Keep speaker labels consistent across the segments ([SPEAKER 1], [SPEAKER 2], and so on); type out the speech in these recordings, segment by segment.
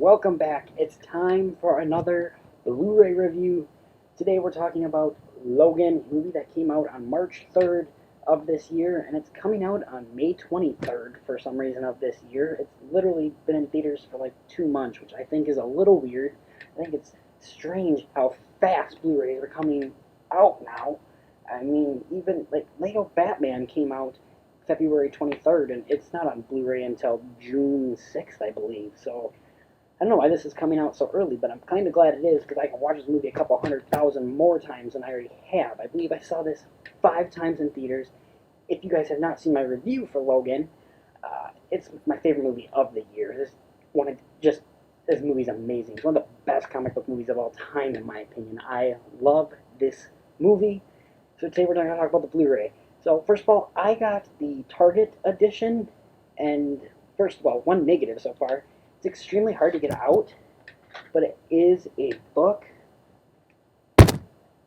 [SPEAKER 1] welcome back. It's time for another Blu-ray review. Today we're talking about Logan, a movie that came out on March 3rd of this year, and it's coming out on May 23rd for some reason of this year. It's literally been in theaters for like 2 months, which I think is a little weird. I think it's strange how fast Blu-rays are coming out now. I mean, even like Lego Batman came out February 23rd, and it's not on Blu-ray until June 6th, I believe. So I don't know why this is coming out so early, but I'm kind of glad it is because I can watch this movie a couple 100,000 more times than I already have. I believe I saw this 5 times in theaters. If you guys have not seen my review for Logan, it's my favorite movie of the year. This movie's amazing. It's one of the best comic book movies of all time, in my opinion. I love this movie. So today we're going to talk about the Blu-ray. So first of all, I got the Target edition, and first of all, one negative so far. It's extremely hard to get out, but it is a book,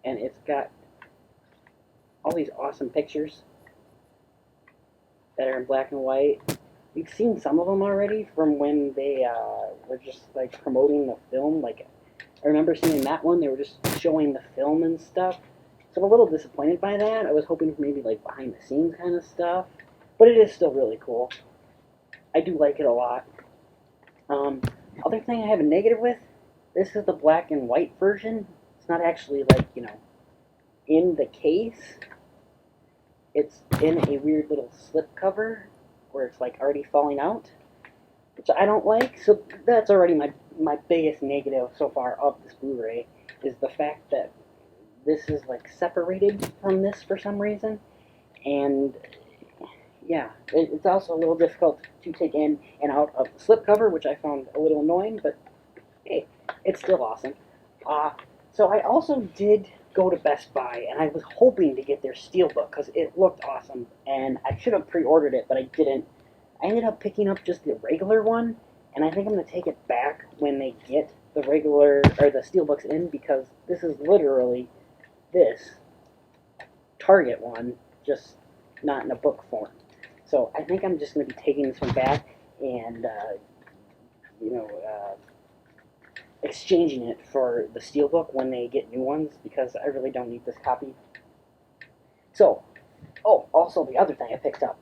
[SPEAKER 1] and it's got all these awesome pictures that are in black and white. We've seen some of them already from when they were just like promoting the film. Like, I remember seeing that one, they were just showing the film and stuff. So I'm a little disappointed by that. I was hoping for maybe like behind the scenes kind of stuff, but it is still really cool. I do like it a lot. Other thing I have a negative with, this is the black and white version. It's not actually like, in the case. It's in a weird little slip cover where it's like already falling out, which I don't like. So that's already my biggest negative so far of this Blu-ray, is the fact that this is like separated from this for some reason. And yeah, it's also a little difficult to take in and out of the slipcover, which I found a little annoying, but hey, it's still awesome. So I also did go to Best Buy, and I was hoping to get their Steelbook because it looked awesome, and I should have pre-ordered it, but I didn't. I ended up picking up just the regular one, and I think I'm going to take it back when they get the regular, or the Steelbooks in, because this is literally this Target one, just not in a book form. So I think I'm just going to be taking this one back and, exchanging it for the Steelbook when they get new ones, because I really don't need this copy. So, also the other thing I picked up.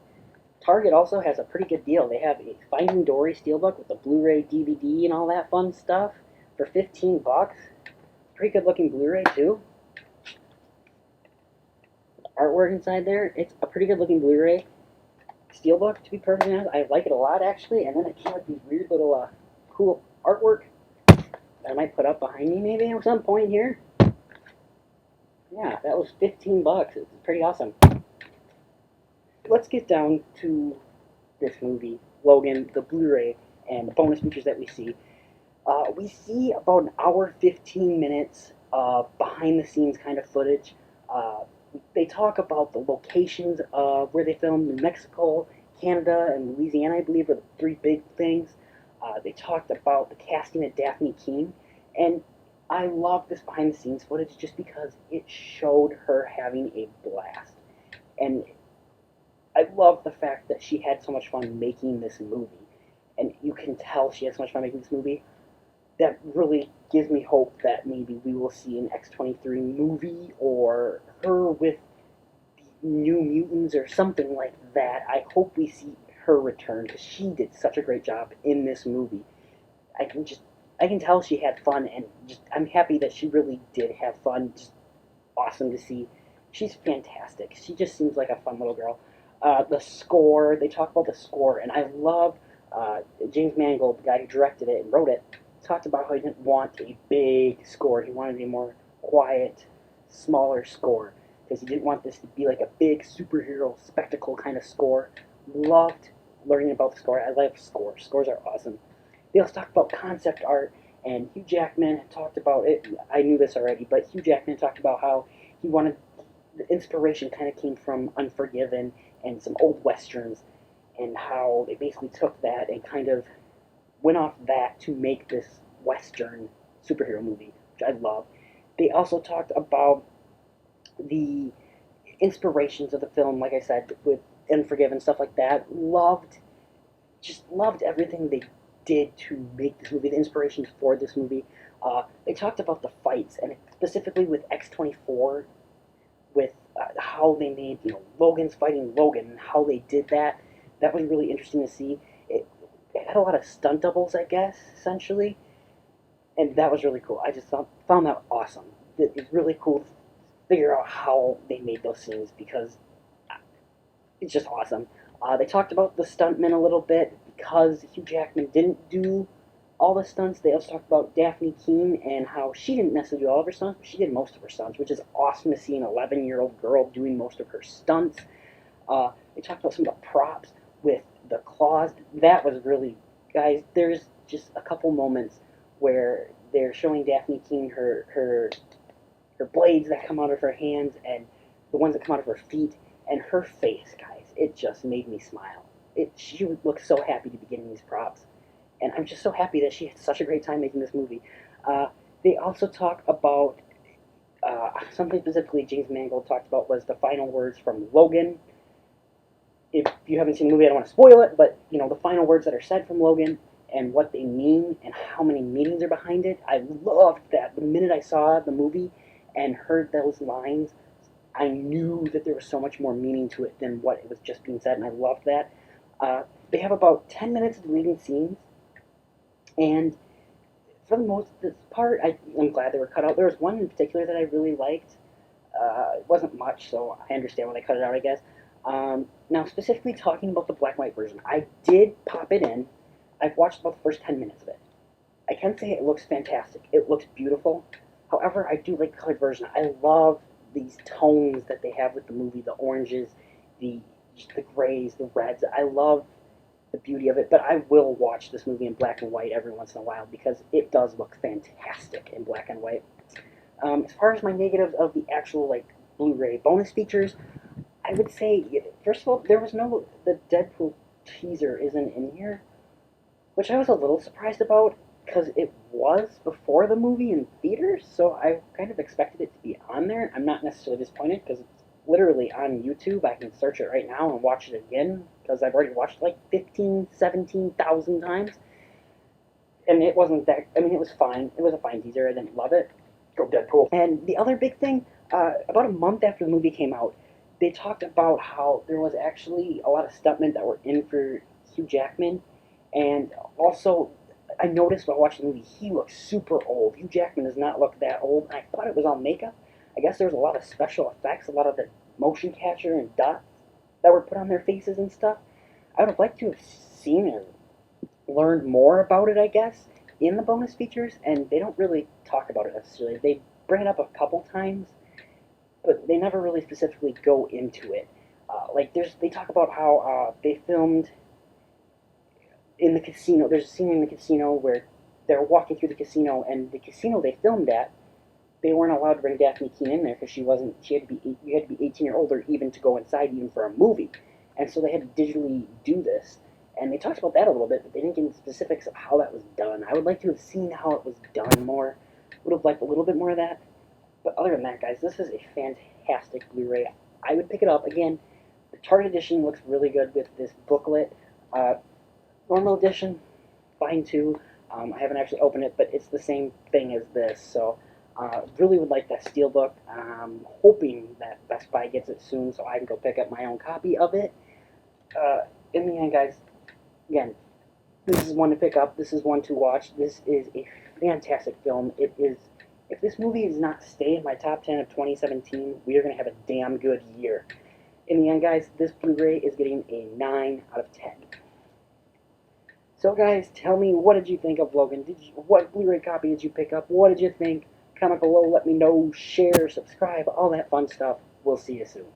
[SPEAKER 1] Target also has a pretty good deal. They have a Finding Dory Steelbook with the Blu-ray DVD and all that fun stuff for $15. Pretty good looking Blu-ray too. Artwork inside there, it's a pretty good looking Blu-ray Steelbook, to be perfectly honest. I like it a lot, actually, and then it came with these weird little cool artwork that I might put up behind me maybe at some point here. Yeah, that was $15. It's pretty awesome. Let's get down to this movie, Logan, the Blu-ray, and the bonus features that we see. We see about an hour, 15 minutes of behind-the-scenes kind of footage. They talk about the locations of where they filmed. New Mexico, Canada, and Louisiana, I believe, are the three big things. They talked about the casting of Daphne Keane, and I love this behind-the-scenes footage just because it showed her having a blast. And I love the fact that she had so much fun making this movie, and you can tell she had so much fun making this movie. That really gives me hope that maybe we will see an X-23 movie, or her with the New Mutants or something like that. I hope we see her return, because she did such a great job in this movie. I can tell she had fun, and I'm happy that she really did have fun. Just awesome to see. She's fantastic. She just seems like a fun little girl. The score, they talk about the score, and I love James Mangold, the guy who directed it and wrote it, talked about how he didn't want a big score. He wanted a more quiet, smaller score, because he didn't want this to be like a big superhero spectacle kind of score. Loved learning about the score. I love scores. Scores are awesome. They also talked about concept art, and Hugh Jackman talked about it. I knew this already, but Hugh Jackman talked about how he wanted, the inspiration kind of came from Unforgiven and some old westerns, and how they basically took that and kind of went off that to make this Western superhero movie, which I love. They also talked about the inspirations of the film, like I said, with Unforgiven, stuff like that. Just loved everything they did to make this movie, the inspirations for this movie. They talked about the fights, and specifically with X-24, with how they made, Logan's fighting Logan, and how they did that. That was really interesting to see. It had a lot of stunt doubles, I guess, essentially, and that was really cool. I just found that awesome. It's really cool to figure out how they made those scenes, because it's just awesome. They talked about the stuntmen a little bit, because Hugh Jackman didn't do all the stunts. They also talked about Daphne Keane and how she didn't necessarily do all of her stunts, but she did most of her stunts, which is awesome to see an 11-year-old girl doing most of her stunts. They talked about some of the props with the claws. That was really, guys, there's just a couple moments where they're showing Daphne Keane her blades that come out of her hands and the ones that come out of her feet, and her face, guys. It just made me smile. She would look so happy to be getting these props. And I'm just so happy that she had such a great time making this movie. They also talk about something specifically James Mangold talked about was the final words from Logan. If you haven't seen the movie, I don't want to spoil it, but the final words that are said from Logan and what they mean and how many meanings are behind it. I loved that. The minute I saw the movie and heard those lines, I knew that there was so much more meaning to it than what it was just being said, and I loved that. They have about 10 minutes of deleted scenes, and for the most part, I'm glad they were cut out. There was one in particular that I really liked. It wasn't much, so I understand why they cut it out, I guess. Now, specifically talking about the black and white version, I did pop it in. I've watched about the first 10 minutes of it. I can say it looks fantastic. It looks beautiful. However, I do like the colored version. I love these tones that they have with the movie, the oranges, the grays, the reds. I love the beauty of it, but I will watch this movie in black and white every once in a while because it does look fantastic in black and white. As far as my negatives of the actual Blu-ray bonus features, I would say, first of all, the Deadpool teaser isn't in here, which I was a little surprised about because it was before the movie in theaters, so I kind of expected it to be on there. I'm not necessarily disappointed because it's literally on YouTube. I can search it right now and watch it again because I've already watched it 17,000 times. And it wasn't that, it was fine. It was a fine teaser. I didn't love it. Go Deadpool. And the other big thing, about a month after the movie came out, they talked about how there was actually a lot of stuntmen that were in for Hugh Jackman. And also, I noticed while watching the movie, he looks super old. Hugh Jackman does not look that old. I thought it was all makeup. I guess there was a lot of special effects, a lot of the motion capture and dots that were put on their faces and stuff. I would have liked to have seen or learned more about it, I guess, in the bonus features, and they don't really talk about it necessarily. They bring it up a couple times, but they never really specifically go into it. They talk about how they filmed in the casino. There's a scene in the casino where they're walking through the casino, and the casino they filmed at, they weren't allowed to bring Daphne Keane in there because you had to be 18 or older even to go inside, even for a movie. And so they had to digitally do this. And they talked about that a little bit, but they didn't get into specifics of how that was done. I would like to have seen how it was done more. Would have liked a little bit more of that. But other than that, guys, this is a fantastic Blu-ray. I would pick it up. Again, the Target edition looks really good with this booklet. Normal edition, fine too. I haven't actually opened it, but it's the same thing as this. So really would like that steelbook. I'm hoping that Best Buy gets it soon so I can go pick up my own copy of it. In the end, guys, again, this is one to pick up. This is one to watch. This is a fantastic film. It is. If this movie does not stay in my top 10 of 2017, we are going to have a damn good year. In the end, guys, this Blu-ray is getting a 9 out of 10. So, guys, tell me, what did you think of Logan? What Blu-ray copy did you pick up? What did you think? Comment below, let me know, share, subscribe, all that fun stuff. We'll see you soon.